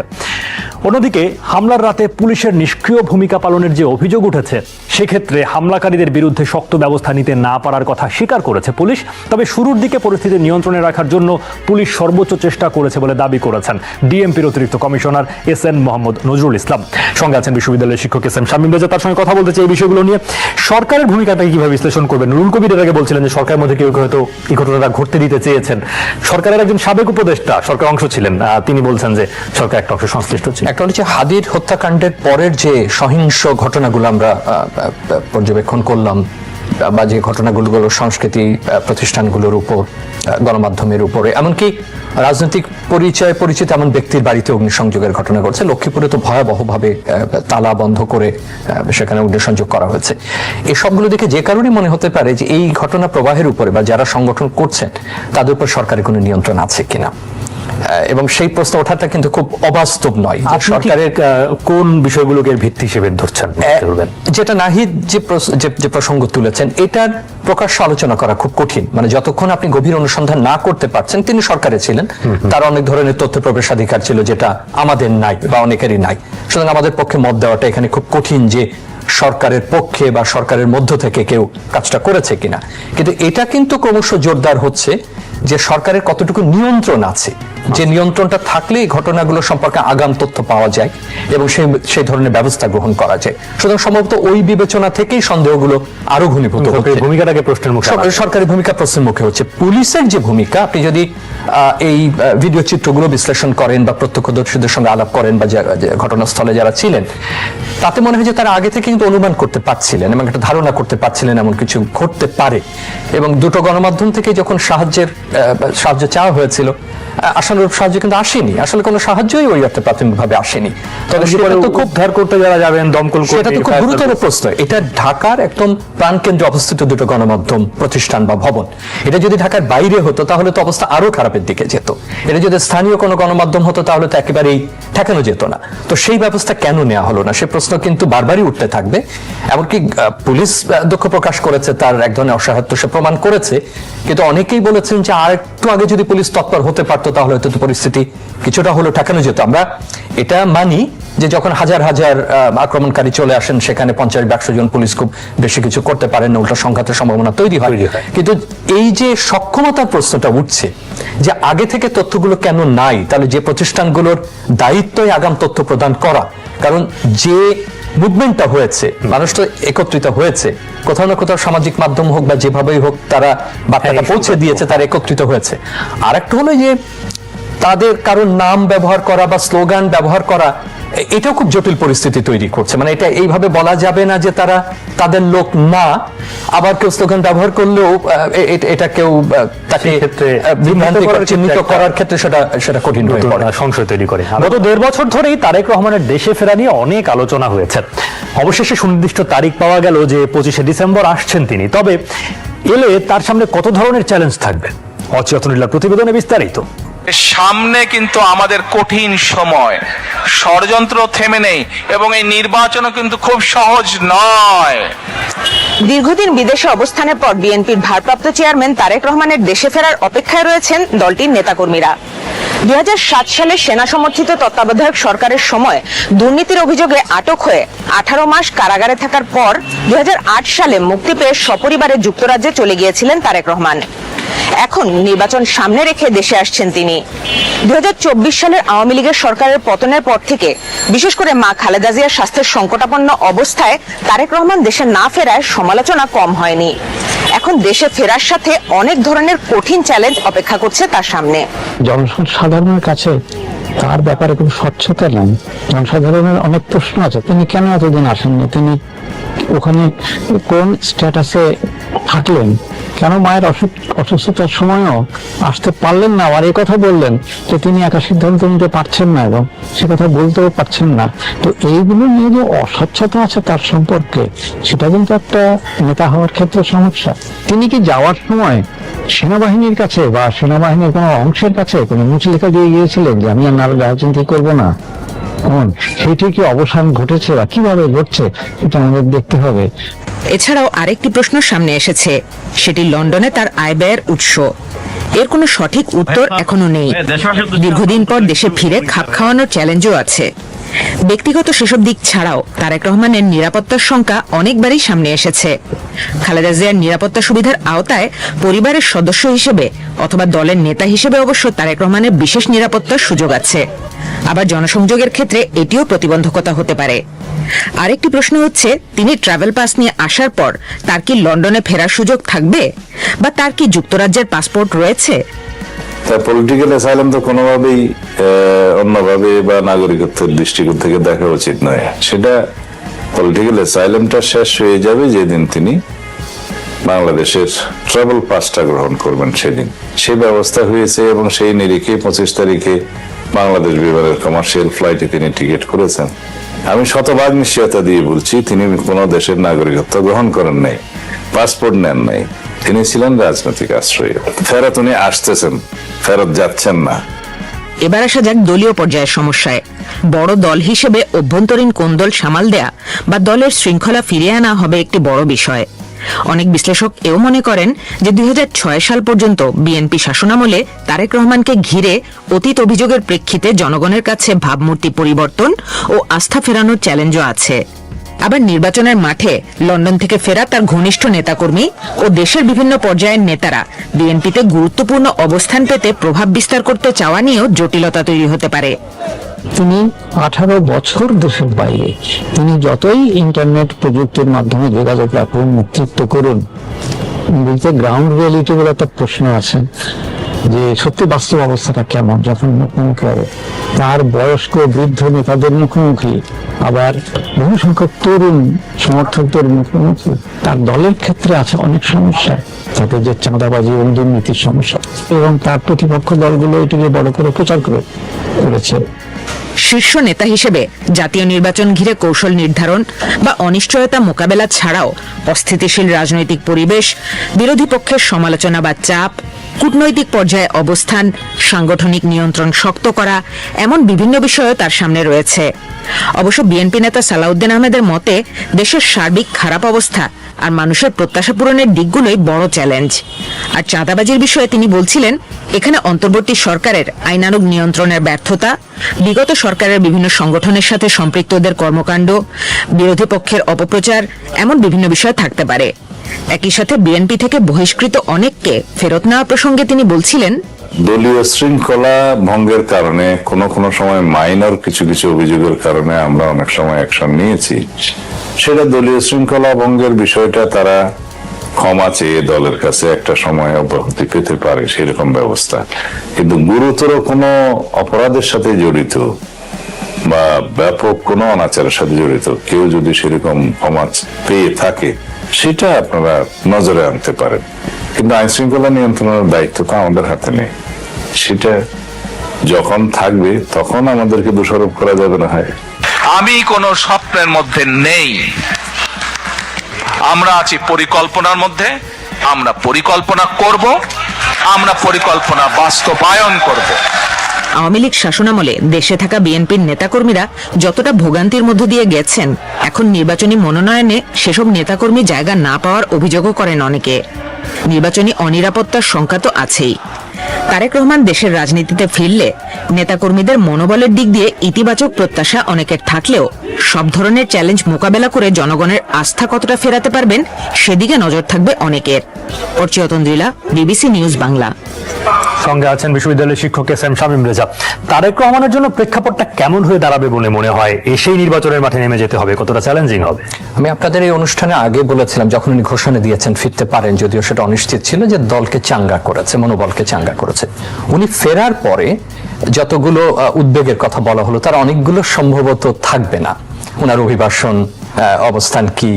Speaker 2: অন্যদিকে হামলার রাতে পুলিশের নিষ্ক্রিয় ভূমিকা পালনের যে অভিযোগ উঠেছে, সেক্ষেত্রে হামলাকারীদের বিরুদ্ধে শক্ত ব্যবস্থা নিতে না পারার কথা স্বীকার করেছে পুলিশ। তবে শুরুর দিকে পরিস্থিতি নিয়ন্ত্রণে রাখার জন্য পুলিশ সর্বোচ্চ চেষ্টা করেছে বলে দাবি করেছেন ডিএমপির অতিরিক্ত কমিশনার এসএন মোহাম্মদ নজরুল ইসলাম। সঙ্গে আছেন বিশ্ববিদ্যালয়ের শিক্ষক এস এম শামীম রেজা, তার সঙ্গে কথা বলতে চাই এই বিষয়গুলো নিয়ে। সরকারের ভূমিকাটাকে কিভাবে বিশ্লেষণ করবেন? নুরুল কবির এর আগে বলছিলেন যে সরকারের মধ্যে কেউ হয়তো এই ঘটনাটা ঘটতে দিতে চেয়েছেন। সরকারের একজন সাবেক উপদেষ্টা সরকার অংশ ছিলেন, তিনি বলছেন যে সরকার একটা অংশ সংশ্লিষ্ট ছিল।
Speaker 10: একটা হচ্ছে হাদির হত্যাকাণ্ডের পরের যে সহিংস ঘটনাগুলো আমরা পর্যবেক্ষণ করলাম, বা যে ঘটনাগুলো সংস্কৃতি প্রতিষ্ঠানগুলোর উপর, গণমাধ্যমের উপরে, এমনকি রাজনৈতিক পরিচয় পরিচিত এমন ব্যক্তির বাড়িতে অগ্নিসংযোগের ঘটনা ঘটছে। লক্ষ্মীপুরে তো ভয়াবহভাবে তালা বন্ধ করে সেখানে অগ্নিসংযোগ করা হয়েছে। এই সবগুলো দেখে যে কারণেই মনে হতে পারে যে এই ঘটনা প্রবাহের উপরে বা যারা সংগঠন করছেন তাদের উপর সরকারের কোনো নিয়ন্ত্রণ আছে কিনা, এবং সেই প্রশ্ন ওঠাটা কিন্তু খুব অবাস্তব নয়।
Speaker 2: সরকারের কোন বিষয়গুলোকে ভিত্তি হিসেবে ধরছেন?
Speaker 10: যেটা নাহিদ যে প্রসঙ্গ তুলেছেন, এটার প্রকাশ্য আলোচনা করা খুব কঠিন। মানে যতক্ষণ আপনি গভীর অনুসন্ধান না করতে পারছেন, তিনি সরকারে ছিলেন, তার অনেক ধরনের তথ্য প্রবেশাধিকার ছিল যেটা আমাদের নাই বা অনেকেরই নাই। সুতরাং আমাদের পক্ষে মত দেওয়াটা এখানে খুব কঠিন যে সরকারের পক্ষে বা সরকারের মধ্য থেকে কেউ কাজটা করেছে কিনা। কিন্তু এটা কিন্তু ক্রমশ জোরদার হচ্ছে যে সরকারের কতটুকু নিয়ন্ত্রণ আছে, যে নিয়ন্ত্রণটা থাকলে এই ঘটনাগুলো সম্পর্কে আগাম তথ্য পাওয়া যায় এবং সেই ধরনের ব্যবস্থা গ্রহণ করা যায়। সুতরাং সম্ভবত ওই বিবেচনা থেকেই সন্দেহগুলো আরো ঘনীভূত হচ্ছে।
Speaker 2: ভূমিকাটাকে প্রশ্নের মুখে,
Speaker 10: সরকারি ভূমিকা প্রশ্নের মুখে হচ্ছে। পুলিশের যে ভূমিকা, আপনি যদি এই ভিডিও চিত্রগুলো বিশ্লেষণ করেন বা প্রত্যক্ষদর্শীদের সঙ্গে আলাপ করেন বা ঘটনাস্থলে যারা ছিলেন, তাতে মনে হয় যে তারা আগে থেকে কিন্তু অনুমান করতে পারছিলেন এবং একটা ধারণা করতে পারছিলেন এমন কিছু ঘটতে পারে। এবং দুটো গণমাধ্যম থেকে যখন সাহায্য চাওয়া হয়েছিল, আশানুরূপ সাহায্য কিন্তু আসেনি, আসলে কোনো সাহায্যই ওই অর্থে প্রাথমিকভাবে আসেনি। তবে সেটা তো খুব
Speaker 2: উদ্ধার করতে যারা যাবেন দমকল
Speaker 10: সেটা তো খুব গুরুতর প্রশ্ন। এটা ঢাকার একদম প্রাণকেন্দ্রে অবস্থিত দুটো গণমাধ্যম প্রতিষ্ঠান বা ভবন। এটা যদি ঢাকার বাইরে হতো তাহলে তো অবস্থা আরো খারাপের দিকে যেত। এটা যদি স্থানীয় কোনো গণমাধ্যম হতো তাহলে তো একেবারেই ঠেকানো যেত না। তো সেই ব্যবস্থা কেন নেওয়া হলো না, সে প্রশ্ন কিন্তু বারবারই উঠতে থাকবে। এমনকি পুলিশ দুঃখ প্রকাশ করেছে, তার এক ধরনের অসহায়ত্ব সে প্রমাণ করেছে, কিন্তু অনেকেই বলেছেন যে আর একটু আগে যদি পুলিশ তৎপর হতে পারতো তাহলে হয়তো পরিস্থিতি কিছুটা হলো ঠেকানো যেত। আমরা এটা মানি যে যখন হাজার হাজার আক্রমণকারী চলে আসেন সেখানে 50-100 জন পুলিশ খুব বেশি কিছু করতে পারেন না, উল্টো সংঘাতের সম্ভাবনা তৈরি হয়। কিন্তু এই যে সক্ষমতার প্রশ্নটা উঠছে যে আগে থেকে তথ্যগুলো কেন নাই, তাহলে যে প্রতিষ্ঠানগুলোর দায়িত্বই আগাম তথ্য প্রদান করা, কারণ যে মুভমেন্টটা হয়েছে, মানুষ তো একত্রিত হয়েছে, কোথাও না কোথাও সামাজিক মাধ্যম হোক বা যেভাবেই হোক তারা বার্তাটা পৌঁছে দিয়েছে, তারা একত্রিত হয়েছে। আর একটা হলো যে তাদের কারোর নাম ব্যবহার করা বা স্লোগান ব্যবহার করা, এটাও খুব জটিল পরিস্থিতি তৈরি করছে। মানে এটা এইভাবে বলা যাবে না যে তারা তাদের লোক না, আবার কেউ স্লোগান ব্যবহার করলেও এটা কেউ তাকে চিহ্নিত করার ক্ষেত্রে সেটা কঠিন হয়ে পড়ে,
Speaker 2: সংশয় তৈরি করে। গত 1.5 বছর ধরেই তারেক রহমানের দেশে ফেরা নিয়ে অনেক আলোচনা হয়েছে। অবশেষে সুনির্দিষ্ট তারিখ পাওয়া গেল যে 25শে ডিসেম্বর আসছেন তিনি। তবে এলে তার সামনে কত ধরনের চ্যালেঞ্জ থাকবে, অচিয়তনীলার প্রতিবেদনে বিস্তারিত।
Speaker 11: সামনে কিন্তু আমাদের কঠিন সময়, ষড়যন্ত্র থেমে নেই এবং এই নির্বাচনও কিন্তু খুব সহজ নয়।
Speaker 12: দীর্ঘদিন বিদেশে অবস্থানের পর বিএনপির ভারপ্রাপ্ত চেয়ারম্যান তারেক রহমানের দেশে ফেরার অপেক্ষায় রয়েছেন দলটির নেতাকর্মীরা। 2007 সালে সেনা সমর্থিত তত্ত্বাবধায়ক সরকারের সময় দুর্নীতির অভিযোগে আটক হয়ে 18 মাস কারাগারে থাকার পর 2008 সালে মুক্তি পেয়ে সপরিবারে যুক্তরাজ্যে চলে গিয়েছিলেন তারেক রহমান। এখন নির্বাচন সামনে রেখে দেশে আসছেন তিনি। 2024 সালের আওয়ামী লীগের সরকারের পতনের পর থেকে বিশেষ করে মা খালেদা জিয়ার স্বাস্থ্যের সংকটাপন্ন অবস্থায় তারেক রহমান দেশে না ফেরায় সমালোচনা কম হয়নি। এখন দেশে ফেরার সাথে অনেক ধরনের কঠিন চ্যালেঞ্জ অপেক্ষা করছে তার সামনে।
Speaker 13: জনসাধারণের কাছে তার ব্যাপারে কোনো স্বচ্ছতা নেই। জনসাধারণের অনেক প্রশ্ন আছে, তিনি কেন এতদিন আসেননি, তিনি ওখানে কোন স্ট্যাটাসে থাকলেন, কেন মায়ের অসুস্থতার সময়ও আসতে পারলেন না। আর এই কথা বললেন যে তিনি একা সিদ্ধান্ত নিতে পারছেন না এবং সে কথা বলতেও পারছেন না। তো এইগুলো নিয়ে যে অস্বচ্ছতা আছে তার সম্পর্কে, সেটা কিন্তু একটা নেতা হওয়ার ক্ষেত্রে সমস্যা। তিনি কি যাওয়ার সময় সেনাবাহিনীর কাছে বা সেনাবাহিনীর কোনো অংশের কাছে কোনো মুচলেখা দিয়ে গিয়েছিলেন যে আমি আর রাজনীতি করবো না? সেটি কি অবসান ঘটেছে বা কিভাবে ঘটছে এটা আমাদের দেখতে হবে।
Speaker 12: এছাড়াও আরেকটি প্রশ্ন সামনে এসেছে, সেটি লন্ডনে তার আয় ব্যয়ের উৎস। এর কোনো সঠিক উত্তর এখনো নেই। দীর্ঘদিন পর দেশে ফিরে খাপ খাওয়ানোর চ্যালেঞ্জও আছে। ব্যক্তিগত সেসব দিক ছাড়াও তারেক রহমানের নিরাপত্তার শঙ্কা অনেকবারই সামনে এসেছে। খালেদা জিয়ার নিরাপত্তা সুবিধার আওতায় পরিবারের সদস্য হিসেবে অথবা দলের নেতা হিসেবে অবশ্য তারেক রহমানের বিশেষ নিরাপত্তার সুযোগ আছে। আবার জনসংযোগের ক্ষেত্রে এটিও প্রতিবন্ধকতা হতে পারে। আরেকটি প্রশ্ন হচ্ছে, তিনি ট্রাভেল পাস নিয়ে আসার পর তার কি লন্ডনে ফেরার সুযোগ থাকবে, বা তার কি যুক্তরাজ্যের পাসপোর্ট রয়েছে?
Speaker 14: পলিটিক্যাল অ্যাসাইলাম তো কোনোভাবেই অন্যভাবে বা নাগরিকত্বের দৃষ্টিকোণ থেকে দেখা উচিত নয়। সেটা পলিটিক্যাল অ্যাসাইলামটা শেষ হয়ে যাবে যেদিন তিনি বাংলাদেশের ট্রাভেল পাসটা গ্রহণ করবেন, সেদিন সেই ব্যবস্থা হয়েছে এবং সেই নিরিখে 25 তারিখে বাংলাদেশ বিমানের কমার্শিয়াল ফ্লাইটে তিনি টিকিট করেছেন। আমি শতভাগ নিশ্চয়তা দিয়ে বলছি তিনি কোনো দেশের নাগরিকত্ব গ্রহণ করেন নাই, পাসপোর্ট নেন নাই, তিনি ছিলেন রাজনৈতিক আশ্রয়। ফেরত উনি আসতেছেন, ফেরত যাচ্ছেন না।
Speaker 12: এবার আসা যাক দলীয় পর্যায়ের সমস্যায়। বড় দল হিসেবে অভ্যন্তরীণ কোন্দল সামাল দেয়া বা দলের শৃঙ্খলা ফিরিয়ে আনা হবে একটি বড় বিষয়। অনেক বিশ্লেষক এও মনে করেন যে 2006 সাল পর্যন্ত বিএনপি শাসনামলে তারেক রহমানকে ঘিরে অতীত অভিযোগের প্রেক্ষিতে জনগণের কাছে ভাবমূর্তি পরিবর্তন ও আস্থা ফেরানোর চ্যালেঞ্জও আছে। আবার নির্বাচনের মাঠে লন্ডন থেকে ফেরা তার ঘনিষ্ঠ নেতাকর্মী ও দেশের বিভিন্ন পর্যায়ের নেতারা বিএনপিতে গুরুত্বপূর্ণ অবস্থান পেতে প্রভাব বিস্তার করতে চাওয়া নিয়েও জটিলতা তৈরি হতে পারে।
Speaker 13: তিনি 18 বছর দেশের বাইরে, তিনি যতই ইন্টারনেট প্রযুক্তির মাধ্যমে যোগাযোগ রাখুন, নেতৃত্ব করুন, বলতে গ্রাউন্ড রিয়েলিটি বলে একটা প্রশ্ন আছে যে সত্যি বাস্তব অবস্থাটা কেমন যখন মুখোমুখি হবে। তার বয়স্ক বৃদ্ধ নেতাদের মুখোমুখি আবার বহু সংখ্যক তরুণ সমর্থকদের মুখোমুখি তার দলের ক্ষেত্রে আছে অনেক সমস্যা, তাদের যে চাঁদাবাজি এবং দুর্নীতির সমস্যা, এবং তার প্রতিপক্ষ দলগুলো এটিকে বড় করে প্রচার করেছে।
Speaker 12: শীর্ষ নেতা হিসেবে জাতীয় নির্বাচন ঘিরে কৌশল নির্ধারণ বা অনিশ্চয়তা মোকাবেলা ছাড়াও অস্থিতিশীল রাজনৈতিক পরিবেশ, বিরোধী পক্ষের সমালোচনা বা চাপ, কূটনৈতিক পর্যায়ে অবস্থান, সাংগঠনিক নিয়ন্ত্রণ শক্ত করা, এমন বিভিন্ন বিষয় তার সামনে রয়েছে। অবশ্য বিএনপি নেতা সালাউদ্দিন আহমেদের মতে দেশের সার্বিক খারাপ অবস্থা আর মানুষের প্রত্যাশা পূরণের দিকগুলোই বড় চ্যালেঞ্জ। আর চাঁদাবাজির বিষয়ে তিনি বলছিলেন, এখানে অন্তর্বর্তী সরকারের আইনানুগ নিয়ন্ত্রণের ব্যর্থতা, বিগত সরকারের বিভিন্ন সংগঠনের সাথে সম্পৃক্তদের কর্মকাণ্ড, বিরোধী পক্ষের অপপ্রচার, এমন বিভিন্ন বিষয় থাকতে পারে। একই সাথে বিএনপি থেকে বহিষ্কৃত অনেককে ফেরত নেওয়া প্রসঙ্গে তিনি বলছিলেন,
Speaker 14: দলীয় শৃঙ্খলা ভঙ্গের কারণে কোনো কোনো সময় মাইনর কিছু কিছু অভিযোগের কারণে আমরা অনেক সময় অ্যাকশন নিয়েছি। সেটা দলীয় শৃঙ্খলা ভঙ্গের বিষয়টা তারা ক্ষমা চেয়ে দলের কাছে একটা সময় অব্যাহতি পেতে পারে, সেরকম ব্যবস্থা। কিন্তু গুরুতর কোনো অপরাধের সাথে জড়িত বা ব্যাপক কোনো অনাচারের সাথে জড়িত কেউ যদি সেরকম ক্ষমা পেয়ে থাকে, সেটা আপনারা নজরে আনতে পারেন। কিন্তু আইন শৃঙ্খলা নিয়ন্ত্রণের দায়িত্ব তো আমাদের হাতে নেই। সেটা যখন থাকবে তখন আমাদেরকে দোষারোপ করা যাবে না। হয়
Speaker 11: আমি কোনো স্বপ্নের মধ্যে নেই, আমরা আছি পরিকল্পনার মধ্যে। আমরা পরিকল্পনা করব, আমরা পরিকল্পনা বাস্তবায়ন করব।
Speaker 12: আওয়ামী লীগ শাসনামলে দেশে থাকা বিএনপির নেতাকর্মীরা যতটা ভোগান্তির মধ্য দিয়ে গেছেন, এখন নির্বাচনী মনোনয়নে সেসব নেতাকর্মী জায়গা না পাওয়ার অভিযোগও করেন অনেকে। নির্বাচনী অনিরাপত্তার শঙ্কা তো আছেই। তারেক রহমান দেশের রাজনীতিতে ফিরলে নেতাকর্মীদের মনোবলের দিক দিয়ে ইতিবাচক প্রত্যাশা অনেকের থাকলেও সব ধরনের চ্যালেঞ্জ মোকাবেলা করে জনগণের আস্থা কতটা ফেরাতে পারবেন সেদিকে নজর থাকবে অনেকের। অর্চিয়তন্দ্রিলা, বিবিসি নিউজ বাংলা।
Speaker 2: সঙ্গে আছেন বিশ্ববিদ্যালয়ের শিক্ষক এস.এম. শামীম রেজা। তারেক রহমানের জন্য প্রেক্ষাপটটা কেমন হয়ে দাঁড়াবে বলে মনে হয়? এসেই নির্বাচনের মাঠে নেমে যেতে হবে, কতটা চ্যালেঞ্জিং হবে?
Speaker 10: আমি আপনাদের এই অনুষ্ঠানে আগে বলেছিলাম, যখন উনি ঘোষণা দিয়েছেন ফিরতে পারেন, যদিও সেটা অনিশ্চিত ছিল, যে দলকে চাঙ্গা করেছে, মনোবলকে চাঙ্গা করেছে। উনি ফেরার পরে যতগুলো উদ্বেগের কথা বলা হলো, তার অনেকগুলো সম্ভবত থাকবে না। ওনার অভিবাসন অবস্থান কি,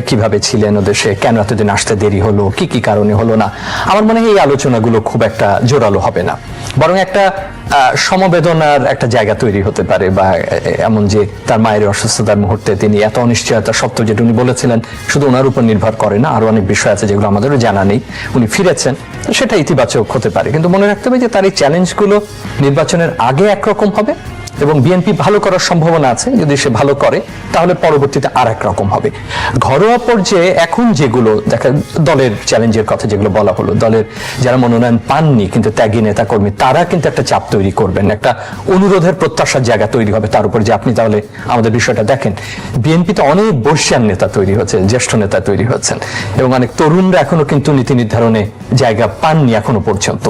Speaker 10: কিভাবে ছিলেন ও দেশে, কেন এতদিন আসতে দেরি হলো, কি কি কারণে হলো না, আমার মনে হয় এই আলোচনাগুলো খুব একটা জোরালো হবে না। বরং একটা সমবেদনার একটা জায়গা তৈরি হতে পারে, বা এমন যে তার মায়ের অসুস্থতার মুহূর্তে তিনি এত অনিশ্চয়তা সত্ত্বেও, যেটা উনি বলেছিলেন শুধু ওনার উপর নির্ভর করে না, আরো অনেক বিষয় আছে যেগুলো আমাদেরও জানা নেই, উনি ফিরেছেন, সেটা ইতিবাচক হতে পারে। কিন্তু মনে রাখতে হবে যে তার এই চ্যালেঞ্জগুলো নির্বাচনের আগে একরকম হবে, এবং বিএনপি ভালো করার সম্ভাবনা আছে। যদি সে ভালো করে তাহলে পরবর্তীতে আর এক রকম হবে। ঘরোয়া পর্যায়ে এখন যেগুলো দেখা, দলের চ্যালেঞ্জের কথা যেগুলো বলা হলো, দলের যারা মনোনয়ন পাননি কিন্তু ত্যাগী নেতা কর্মী, তারা কিন্তু একটা চাপ তৈরি করবেন, একটা অনুরোধের প্রত্যাশার জায়গা তৈরি হবে তার উপর, যে আপনি তাহলে আমাদের বিষয়টা দেখেন। বিএনপিতে অনেক বর্ষিয়ান নেতা তৈরি হচ্ছে, জ্যেষ্ঠ নেতা তৈরি হচ্ছেন, এবং অনেক তরুণরা এখনো কিন্তু নীতি নির্ধারণে জায়গা পাননি এখনো পর্যন্ত।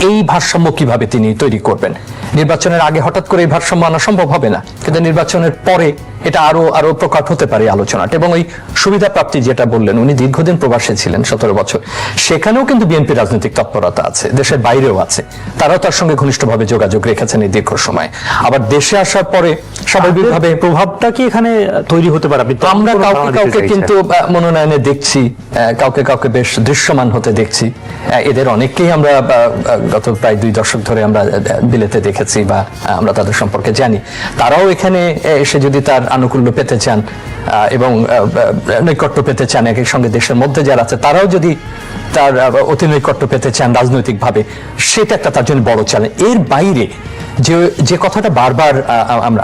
Speaker 10: এই ভারসাম্য কিভাবে তিনি তৈরি করবেন? নির্বাচনের আগে হঠাৎ করে এই ভারসাম্য আনা সম্ভব হবে না, কিন্তু নির্বাচনের পরে এটা আরো প্রকট হতে পারে আলোচনাটা। এবং ওই সুবিধা প্রাপ্তি যেটা বললেন, উনি দীর্ঘদিন প্রবাসে ছিলেন, 17 বছর, সেখানেও কিন্তু বিএনপি রাজনৈতিক তৎপরতা আছে, দেশের বাইরেও আছে, তারাও তার সঙ্গে ঘনিষ্ঠভাবে যোগাযোগ রেখেছেন এই দীর্ঘ সময়। আবার দেশে আসার পরে স্বাভাবিকভাবে
Speaker 2: প্রভাবটা কি এখানে তৈরি হতে পারে?
Speaker 10: আমরা কাউকে কিন্তু মনোনয়নে দেখছি, কাউকে বেশ দৃশ্যমান হতে দেখছি। এদের অনেককেই আমরা গত প্রায় 2 দশক ধরে আমরা বিলেতে দেখেছি, বা আমরা তাদের সম্পর্কে জানি। তারাও এখানে এসে যদি তার আনুকূল্য পেতে চান এবং নৈকট্য পেতে চান, একই সঙ্গে দেশের মধ্যে যারা আছে তারাও যদি তার অতি নৈকট্য পেতে চান রাজনৈতিকভাবে, সেটা একটা তার জন্য বড় চ্যালেঞ্জ। এর বাইরে যে কথাটা বারবার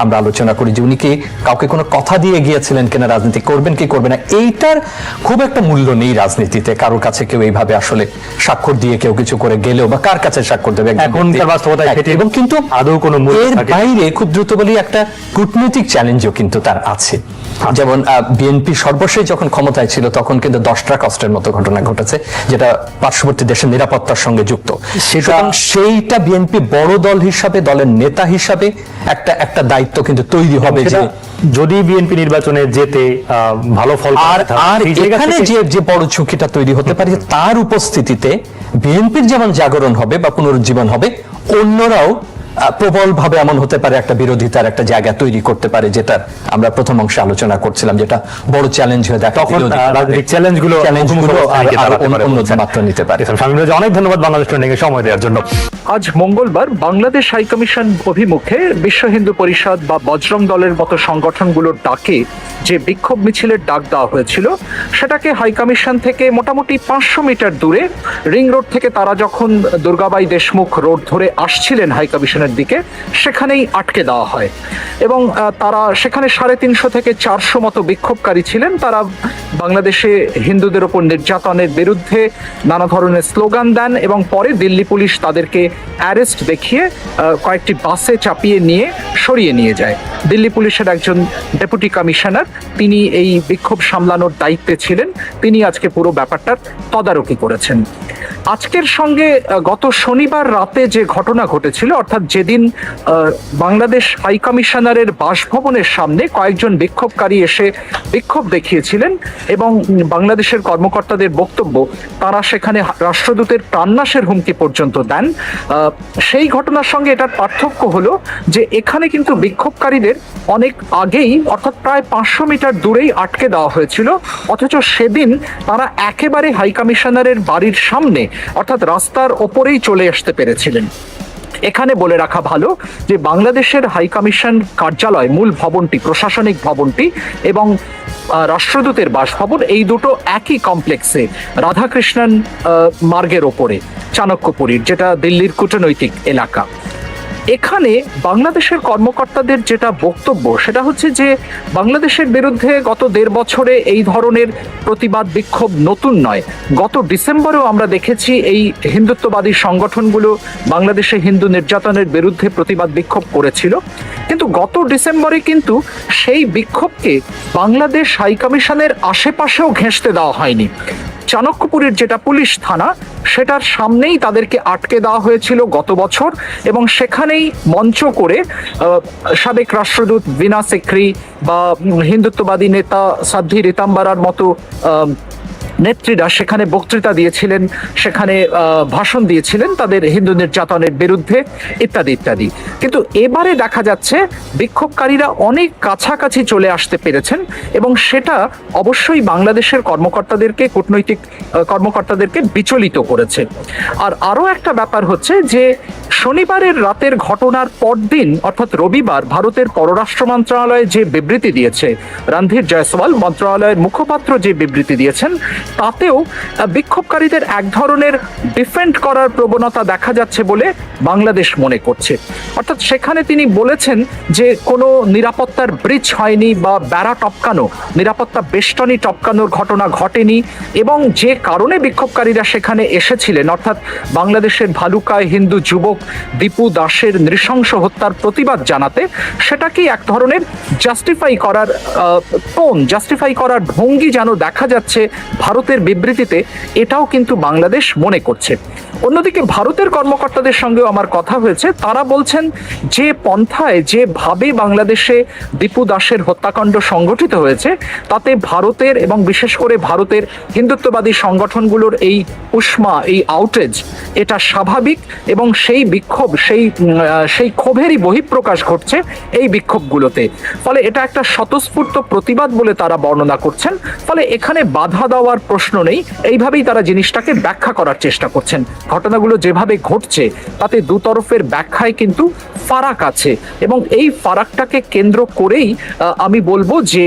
Speaker 10: আমরা আলোচনা করি, যে উনি কি কাউকে কোনো কথা দিয়ে গিয়েছিলেন কিনা, রাজনীতি করবেন কি করবে না, এইটার খুব একটা মূল্য নেই রাজনীতিতে। কারোর কাছে কেউ এইভাবে আসলে স্বাক্ষর দিয়ে কেউ কিছু করে গেলেও, বা কার কাছে স্বাক্ষর দেবে এবং কিন্তু আদৌ কোনো এর বাইরে খুব দ্রুত বলি একটা কূটনৈতিক চ্যালেঞ্জও কিন্তু তার আছে। যেমন বিএনপি সর্বশেষ যখন ক্ষমতায় ছিল তখন কিন্তু 10টা কষ্টের মতো ঘটনা ঘটেছে, যেটা পার্শ্ববর্তী দেশের নিরাপত্তার সঙ্গে যুক্ত। সেইটা বিএনপি বড় দল হিসাবে, দলের নেতা হিসাবে একটা দায়িত্ব কিন্তু তৈরি হবে, যে
Speaker 2: যদি বিএনপি নির্বাচনে যেতে ভালো ফল,
Speaker 10: আর এখানে যে বড় ঝুঁকিটা তৈরি হতে পারে, তার উপস্থিতিতে বিএনপির যেমন জাগরণ হবে বা পুনরুজ্জীবন হবে, অন্যরাও প্রবলভাবে এমন হতে পারে একটা বিরোধিতার একটা জায়গা তৈরি করতে পারে, যেটা আমরা প্রথম অংশে আলোচনা করছিলাম, যেটা বড় চ্যালেঞ্জ হয়ে দেখা
Speaker 2: তখন রাজনৈতিক চ্যালেঞ্জগুলো
Speaker 10: অন্য মাত্রা নিতে পারে।
Speaker 2: শামীম রাজা, অনেক ধন্যবাদ বাংলাদেশ ট্রেন্ডিংয়ে সময় দেওয়ার জন্য।
Speaker 15: আজ মঙ্গলবার বাংলাদেশ হাইকমিশন অভিমুখে বিশ্ব হিন্দু পরিষদ বা বজরং দলের মতো সংগঠনগুলোর ডাকে যে বিক্ষোভ মিছিলের ডাক দেওয়া হয়েছিল, সেটাকে হাইকমিশন থেকে মোটামুটি 500 মিটার দূরে রিং রোড থেকে তারা যখন দুর্গাবাই দেশমুখ রোড ধরে আসছিলেন হাইকমিশনের দিকে, সেখানেই আটকে দেওয়া হয় এবং তারা সেখানে 350 থেকে 400 মতো বিক্ষোভকারী ছিলেন। তারা বাংলাদেশে হিন্দুদের ওপর নির্যাতনের বিরুদ্ধে নানা ধরনের স্লোগান দেন এবং পরে দিল্লি পুলিশ তাদেরকে অ্যারেস্ট দেখিয়ে কয়েকটি বাসে চাপিয়ে নিয়ে সরিয়ে নিয়ে যায়। দিল্লি পুলিশের একজন ডেপুটি কমিশনার, তিনি এই বিক্ষোভ সামলানোর দায়িত্বে ছিলেন, তিনি আজকে পুরো ব্যাপারটার তদারকি করেছেন। আজকের সঙ্গে গত শনিবার রাতে যে ঘটনা ঘটেছিল, অর্থাৎ যেদিন বাংলাদেশ হাইকমিশনারের বাসভবনের সামনে কয়েকজন বিক্ষোভকারী এসে বিক্ষোভ দেখিয়েছিলেন এবং বাংলাদেশের কর্মকর্তাদের বক্তব্য তারা সেখানে রাষ্ট্রদূতের প্রাণনাশের হুমকি পর্যন্ত দেন, সেই ঘটনার সঙ্গে এটার পার্থক্য হলো যে এখানে কিন্তু বিক্ষোভকারীদের অনেক আগেই, অর্থাৎ প্রায় 500 মিটার দূরেই আটকে দেওয়া হয়েছিল, অথচ সেদিন তারা একেবারে হাইকমিশনারের বাড়ির সামনে, অর্থাৎ রাস্তার ওপরেই চলে আসতে পেরেছিলেন। এখানে বলে রাখা ভালো যে বাংলাদেশের হাইকমিশন কার্যালয়, মূল ভবনটি, প্রশাসনিক ভবনটি এবং রাষ্ট্রদূতের বাসভবন, এই দুটো একই কমপ্লেক্সে রাধাকৃষ্ণন মার্গের ওপরে, চাণক্যপুরীর, যেটা দিল্লির কূটনৈতিক এলাকা। এখানে বাংলাদেশের কর্মকর্তাদের যেটা বক্তব্য সেটা হচ্ছে যে বাংলাদেশের বিরুদ্ধে গত 1.5 বছরে এই ধরনের প্রতিবাদ বিক্ষোভ নতুন নয়। গত ডিসেম্বরেও আমরা দেখেছি এই হিন্দুত্ববাদী সংগঠনগুলো বাংলাদেশে হিন্দু নির্যাতনের বিরুদ্ধে প্রতিবাদ বিক্ষোভ করেছিল, কিন্তু গত ডিসেম্বরে কিন্তু সেই বিক্ষোভকে বাংলাদেশ হাইকমিশনের আশেপাশেও ঘেঁষতে দেওয়া হয়নি। চাণক্যপুরের যেটা পুলিশ থানা, সেটার সামনেই তাদেরকে আটকে দেওয়া হয়েছিল গত বছর এবং সেখানেই মঞ্চ করে সাবেক রাষ্ট্রদূত বীণা সিকরি বা হিন্দুত্ববাদী নেতা সাধ্বী রীতাম্বারার মতো নেত্রীরা সেখানে বক্তৃতা দিয়েছিলেন, সেখানে ভাষণ দিয়েছিলেন তাদের হিন্দু নির্যাতনের বিরুদ্ধে ইত্যাদি ইত্যাদি। কিন্তু এবারে দেখা যাচ্ছে বিক্ষোভকারীরা অনেক কাছাকাছি চলে আসতে পেরেছেন এবং সেটা অবশ্যই বাংলাদেশের কর্মকর্তাদেরকে, কূটনৈতিক কর্মকর্তাদেরকে বিচলিত করেছে। আর আরও একটা ব্যাপার হচ্ছে যে শনিবারের রাতের ঘটনার পরদিন, অর্থাৎ রবিবার, ভারতের পররাষ্ট্র মন্ত্রণালয় যে বিবৃতি দিয়েছে, রণধীর জয়সওয়াল মন্ত্রণালয়ের মুখপাত্র যে বিবৃতি দিয়েছেন, তাতেও বিক্ষোভকারীদের এক ধরনের ডিফেন্ড করার প্রবণতা দেখা যাচ্ছে বলে বাংলাদেশ মনে করছে। অর্থাৎ সেখানে তিনি বলেছেন যে কোনো নিরাপত্তার ব্রিজ হয়নি বা বেড়া টপকানো, নিরাপত্তা বেষ্টনী টপকানোর ঘটনা ঘটেনি এবং যে কারণে বিক্ষোভকারীরা সেখানে এসেছিলেন, অর্থাৎ বাংলাদেশের ভালুকায় হিন্দু যুবক দীপু দাসের নৃশংস হত্যার প্রতিবাদ জানাতে, সেটাকেই এক ধরনের জাস্টিফাই করার টোন, জাস্টিফাই করার ভঙ্গি যেন দেখা যাচ্ছে ভারতের বিবৃতিতে, এটাও কিন্তু বাংলাদেশ মনে করছে। অন্যদিকে ভারতের কর্মকর্তাদের সঙ্গেও আমার কথা হয়েছে, তারা বলছেন যে পন্থায়, যেভাবে বাংলাদেশে দীপু দাসের হত্যাকাণ্ড সংগঠিত হয়েছে, তাতে ভারতের এবং বিশেষ করে ভারতের হিন্দুত্ববাদী সংগঠনগুলোর এই উষ্মা, এই আউটেজ, এটা স্বাভাবিক এবং সেই বিক্ষোভ, সেই ক্ষোভেরই বহিঃপ্রকাশ ঘটছে এই বিক্ষোভগুলোতে। ফলে এটা একটা স্বতঃস্ফূর্ত প্রতিবাদ বলে তারা বর্ণনা করছেন। ফলে এখানে বাধা দেওয়ার প্রশ্ন নেই, এইভাবেই তারা জিনিসটাকে ব্যাখ্যা করার চেষ্টা করছেন। ঘটনাগুলো যেভাবে ঘটছে তাতে দুতরফের ব্যাখ্যায় কিন্তু ফারাক আছে এবং এই ফারাকটাকে কেন্দ্র করেই আমি বলবো যে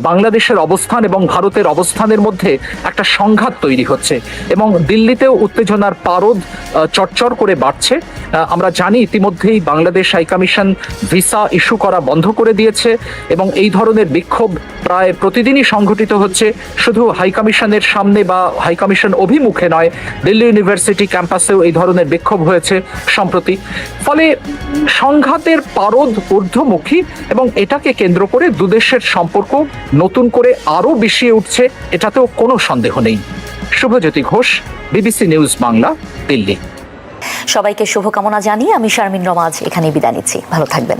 Speaker 15: বাংলাদেশের অবস্থান এবং ভারতের অবস্থানের মধ্যে একটা সংঘাত তৈরি হচ্ছে এবং দিল্লিতেও উত্তেজনার পারদ চরচর করে বাড়ছে। আমরা জানি ইতিমধ্যেই বাংলাদেশ হাইকমিশন ভিসা ইস্যু করা বন্ধ করে দিয়েছে এবং এই ধরনের বিক্ষোভ প্রায় প্রতিদিনই সংঘটিত হচ্ছে, শুধু হাইকমিশনের সামনে বা হাইকমিশন অভিমুখে নয়, দিল্লি ইউনিভার্সিটি ক্যাম্পাসেও এই ধরনের বিক্ষোভ হয়েছে সম্প্রতি। ফলে সংঘাতের পারদ ঊর্ধ্বমুখী এবং এটাকে কেন্দ্র করে দুদেশের সম্পর্ক নতুন করে আরও বিষিয়ে উঠছে, এটাতেও কোনো সন্দেহ নেই। Shubhajyoti Ghosh, BBC news Bangla, Delhi.
Speaker 1: সবাইকে শুভকামনা জানিয়ে আমি শারমিন রমা আজ এখানেই বিদায় নিচ্ছি। ভালো থাকবেন।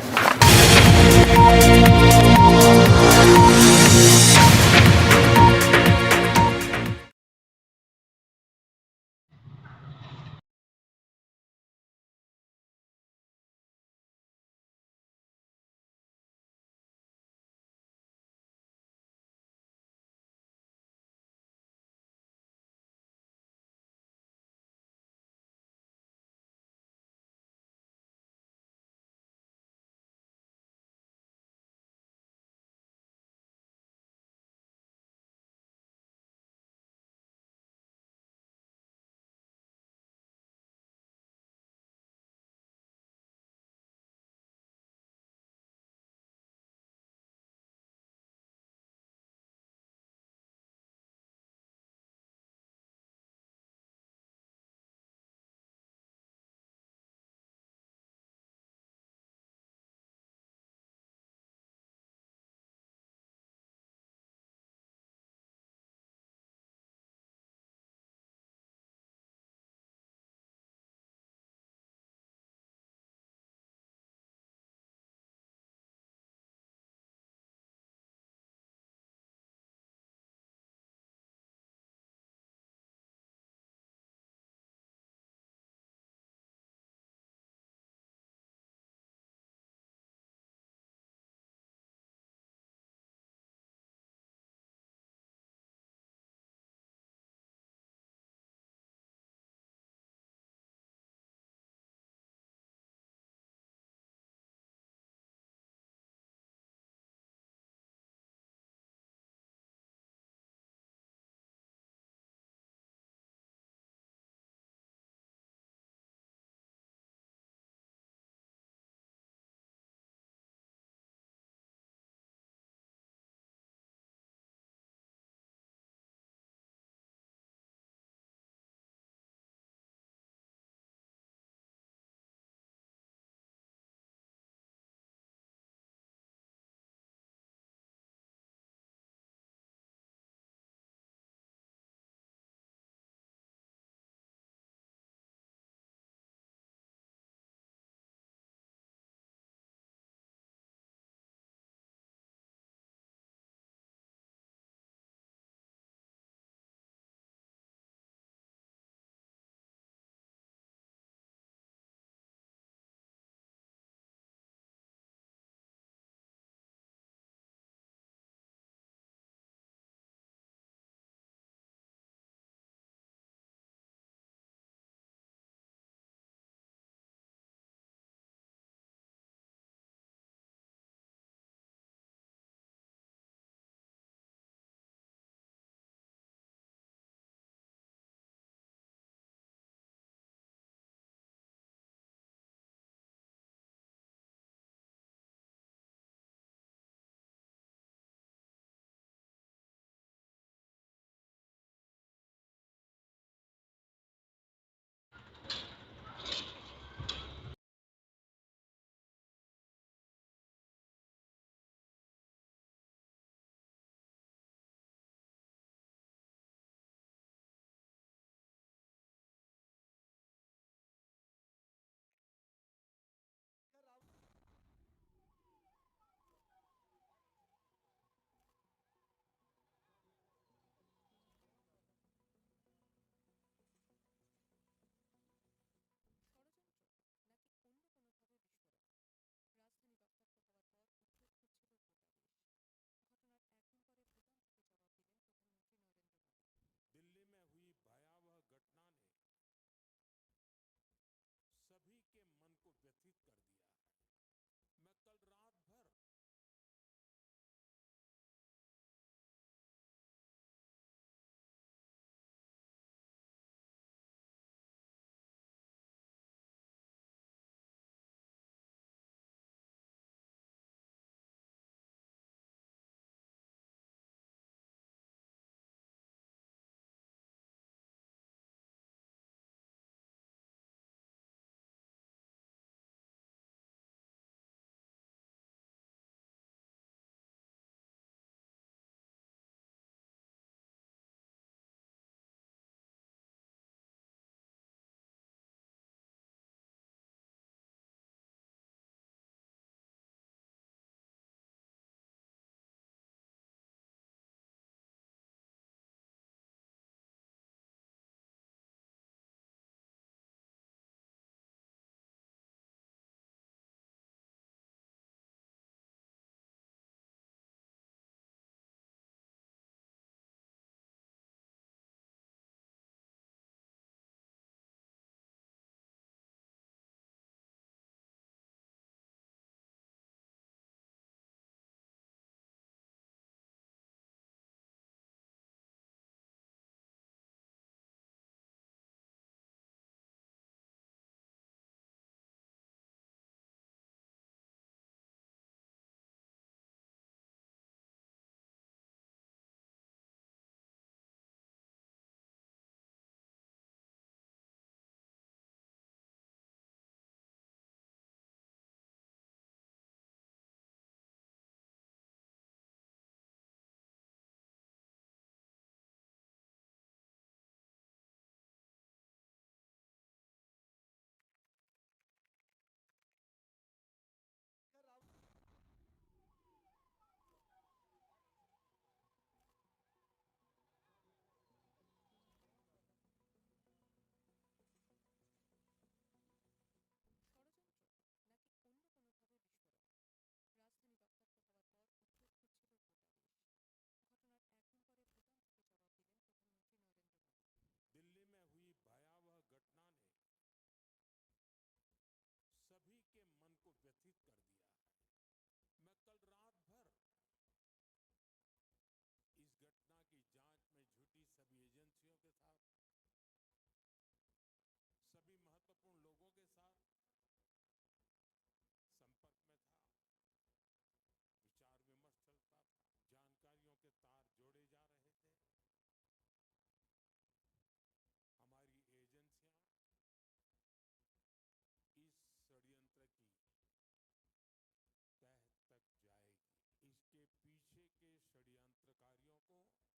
Speaker 16: को